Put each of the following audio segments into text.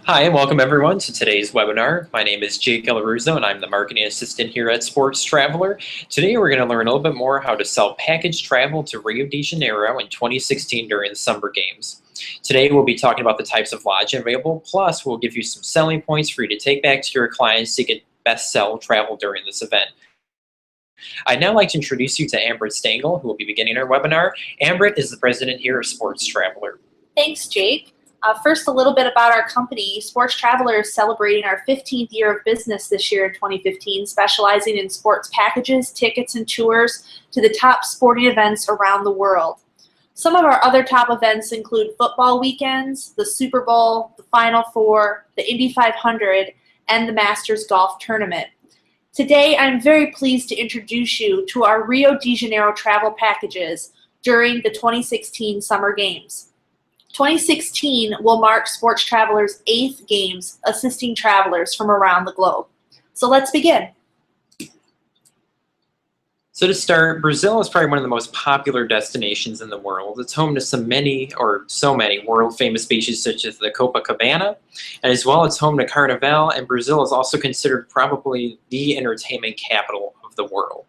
Hi, and welcome everyone to today's webinar. My name is Jake Elleruzzo, and I'm the marketing assistant here at Sports Traveler. Today, we're going to learn a little bit more how to sell package travel to Rio de Janeiro in 2016 during the Summer Games. Today, we'll be talking about the types of lodging available, plus we'll give you some selling points for you to take back to your clients to get best sell travel during this event. I'd now like to introduce you to Ambrit Stengel, who will be beginning our webinar. Ambrit is the president here of Sports Traveler. Thanks, Jake. First, a little bit about our company. Sports Traveler is celebrating our 15th year of business this year in 2015, specializing in sports packages, tickets, and tours to the top sporting events around the world. Some of our other top events include football weekends, the Super Bowl, the Final Four, the Indy 500, and the Masters Golf Tournament. Today, I'm very pleased to introduce you to our Rio de Janeiro travel packages during the 2016 Summer Games. 2016 will mark Sports Traveler's 8th Games, assisting travelers from around the globe. So let's begin. So to start, Brazil is probably one of the most popular destinations in the world. It's home to so many world-famous beaches such as the Copacabana, and as well it's home to Carnival, and Brazil is also considered probably the entertainment capital of the world.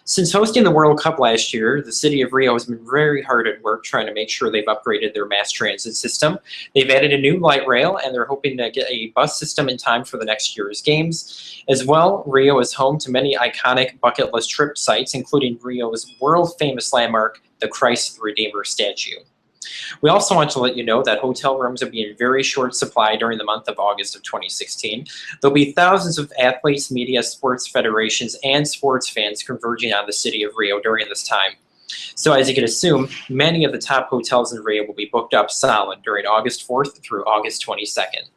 Since hosting the World Cup last year, the city of Rio has been very hard at work trying to make sure they've upgraded their mass transit system. They've added a new light rail, and they're hoping to get a bus system in time for the next year's games. As well, Rio is home to many iconic bucket list trip sites, including Rio's world-famous landmark, the Christ the Redeemer statue. We also want to let you know that hotel rooms will be in very short supply during the month of August of 2016. There'll be thousands of athletes, media, sports federations, and sports fans converging on the city of Rio during this time. So as you can assume, many of the top hotels in Rio will be booked up solid during August 4th through August 22nd.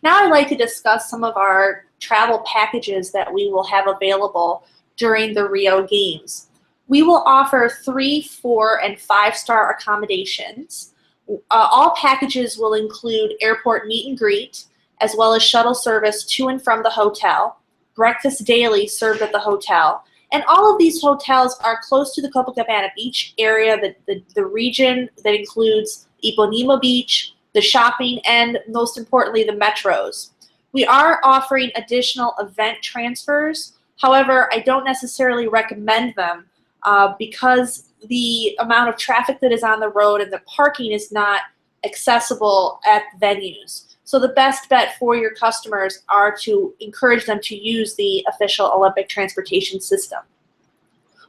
Now I'd like to discuss some of our travel packages that we will have available during the Rio Games. We will offer 3, 4, and 5-star accommodations. All packages will include airport meet and greet, as well as shuttle service to and from the hotel, breakfast daily served at the hotel, and all of these hotels are close to the Copacabana Beach area, the region that includes Ipanema Beach, the shopping, and most importantly, the metros. We are offering additional event transfers. However, I don't necessarily recommend them because the amount of traffic that is on the road and the parking is not accessible at venues. So the best bet for your customers are to encourage them to use the official Olympic transportation system.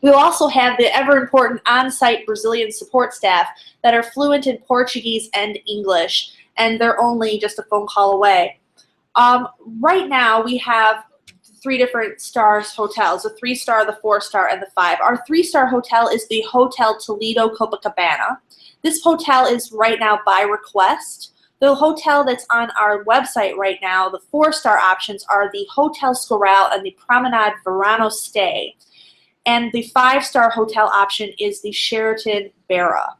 We'll also have the ever-important on-site Brazilian support staff that are fluent in Portuguese and English, and they're only just a phone call away. Right now, we have 3 different stars hotels, the 3-star, the 4-star, and the 5. Our 3-star hotel is the Hotel Toledo Copacabana. This hotel is right now by request. The hotel that's on our website right now, the 4-star options are the Hotel Scorral and the Promenade Verano Stay. And the 5-star hotel option is the Sheraton Barra.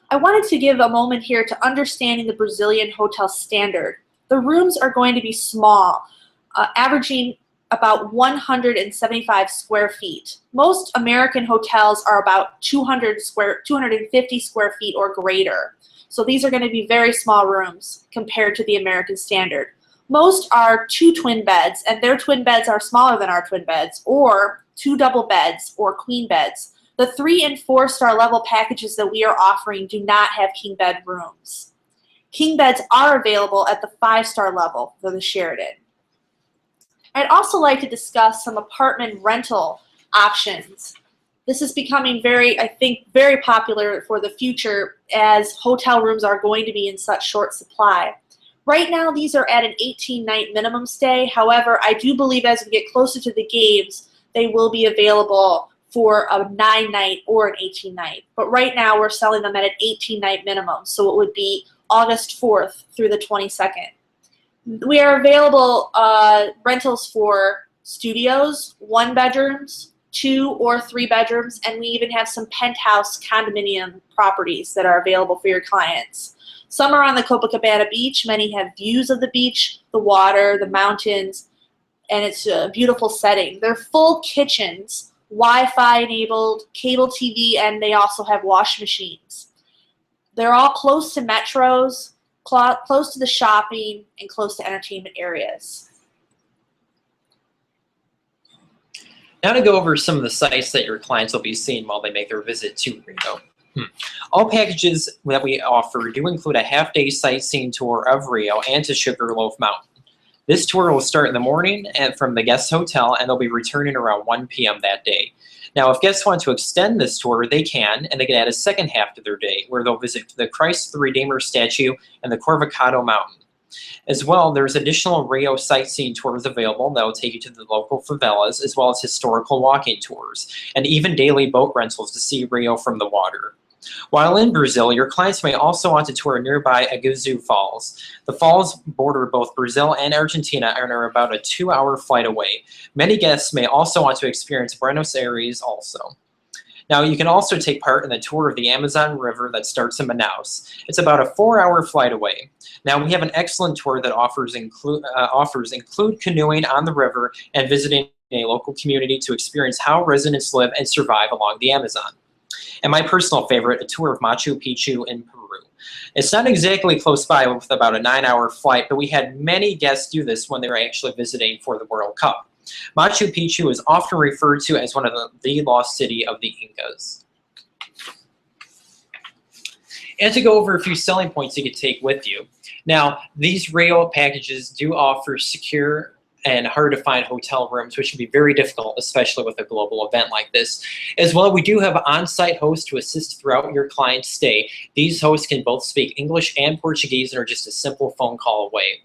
I wanted to give a moment here to understanding the Brazilian hotel standard. The rooms are going to be small, averaging about 175 square feet. Most American hotels are about 250 square feet or greater. So these are going to be very small rooms compared to the American standard. Most are 2 twin beds, and their twin beds are smaller than our twin beds, or 2 double beds or queen beds. The 3- and 4-star level packages that we are offering do not have king bed rooms. King beds are available at the 5-star level for the Sheraton. I'd also like to discuss some apartment rental options. This is becoming very popular for the future as hotel rooms are going to be in such short supply. Right now, these are at an 18-night minimum stay. However, I do believe as we get closer to the games, they will be available for a 9-night or an 18-night. But right now, we're selling them at an 18-night minimum, so it would be August 4th through the 22nd. We are available rentals for studios, 1 bedrooms, 2 or 3 bedrooms, and we even have some penthouse condominium properties that are available for your clients. Some are on the Copacabana Beach. Many have views of the beach, the water, the mountains, and it's a beautiful setting. They're full kitchens, Wi-Fi enabled, cable TV, and they also have wash machines. They're all close to metros, close to the shopping and close to entertainment areas. Now to go over some of the sites that your clients will be seeing while they make their visit to Rio. All packages that we offer do include a half-day sightseeing tour of Rio and to Sugarloaf Mountain. This tour will start in the morning and from the guest hotel, and they'll be returning around 1 p.m. that day. Now, if guests want to extend this tour, they can, and they can add a second half to their day, where they'll visit the Christ the Redeemer statue and the Corvocado Mountain. As well, there's additional Rio sightseeing tours available that will take you to the local favelas, as well as historical walking tours, and even daily boat rentals to see Rio from the water. While in Brazil, your clients may also want to tour nearby Iguazu Falls. The falls border both Brazil and Argentina and are about a 2-hour flight away. Many guests may also want to experience Buenos Aires also. Now, you can also take part in the tour of the Amazon River that starts in Manaus. It's about a 4-hour flight away. Now, we have an excellent tour that offers include canoeing on the river and visiting a local community to experience how residents live and survive along the Amazon. And my personal favorite, a tour of Machu Picchu in Peru. It's not exactly close by with about a 9-hour flight, but we had many guests do this when they were actually visiting for the World Cup. Machu Picchu is often referred to as one of the lost city of the Incas. And to go over a few selling points you could take with you. Now, these Rio packages do offer secure and hard to find hotel rooms, which can be very difficult, especially with a global event like this. As well, we do have on-site hosts to assist throughout your client's stay. These hosts can both speak English and Portuguese and are just a simple phone call away.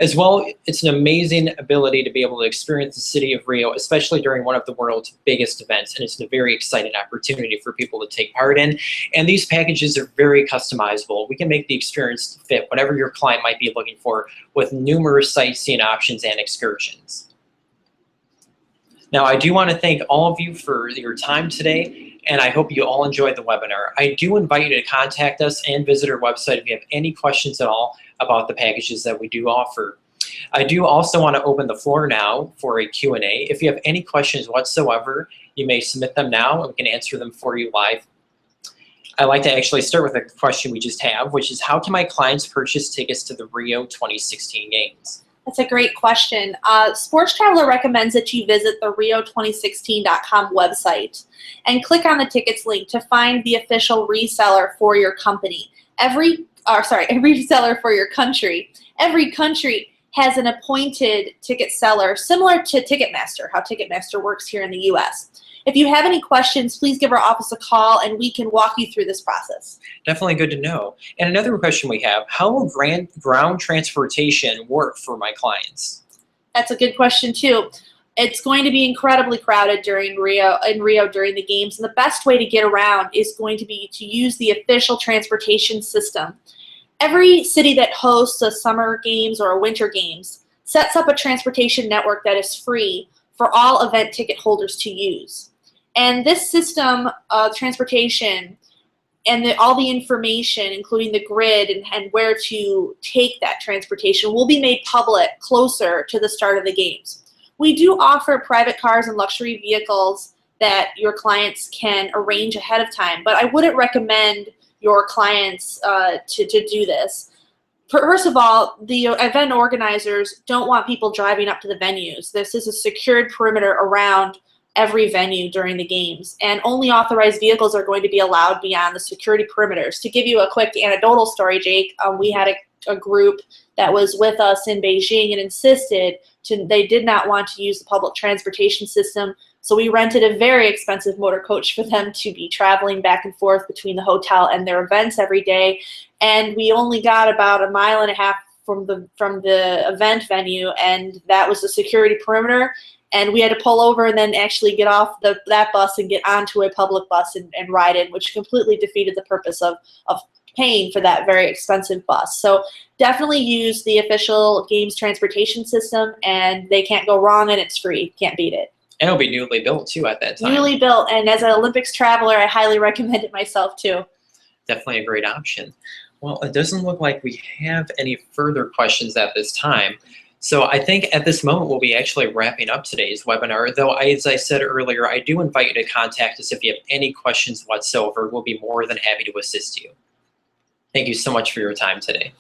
As well, it's an amazing ability to be able to experience the city of Rio, especially during one of the world's biggest events, and it's a very exciting opportunity for people to take part in. And these packages are very customizable. We can make the experience fit whatever your client might be looking for with numerous sightseeing options and excursions. Now, I do want to thank all of you for your time today, and I hope you all enjoyed the webinar. I do invite you to contact us and visit our website if you have any questions at all about the packages that we do offer. I do also want to open the floor now for a Q&A. If you have any questions whatsoever, you may submit them now and we can answer them for you live. I'd like to actually start with a question we just have, which is how can my clients purchase tickets to the Rio 2016 Games? That's a great question. Sports Traveler recommends that you visit the Rio2016.com website and click on the tickets link to find the official reseller for your company. A reseller for your country. Every country has an appointed ticket seller, similar to Ticketmaster, how Ticketmaster works here in the US. If you have any questions, please give our office a call and we can walk you through this process. Definitely good to know. And another question we have, how will ground transportation work for my clients? That's a good question too. It's going to be incredibly crowded during Rio during the games, and the best way to get around is going to be to use the official transportation system. Every city that hosts a summer games or a winter games sets up a transportation network that is free for all event ticket holders to use. And this system of transportation and all the information, including the grid and where to take that transportation, will be made public closer to the start of the games. We do offer private cars and luxury vehicles that your clients can arrange ahead of time, but I wouldn't recommend your clients to do this. First of all, the event organizers don't want people driving up to the venues. This is a secured perimeter around every venue during the games, and only authorized vehicles are going to be allowed beyond the security perimeters. To give you a quick anecdotal story, Jake, we had a group that was with us in Beijing and insisted they did not want to use the public transportation system, so we rented a very expensive motor coach for them to be traveling back and forth between the hotel and their events every day, and we only got about 1.5 miles from the event venue, and that was the security perimeter, and we had to pull over and then actually get off that bus and get onto a public bus and ride in, which completely defeated the purpose of paying for that very expensive bus. So definitely use the official games transportation system, and they can't go wrong, and it's free. Can't beat it. And it'll be newly built too at that time. Newly built, and as an Olympics traveler, I highly recommend it myself too. Definitely a great option. Well, it doesn't look like we have any further questions at this time. So I think at this moment we'll be actually wrapping up today's webinar, though as I said earlier, I do invite you to contact us if you have any questions whatsoever. We'll be more than happy to assist you. Thank you so much for your time today.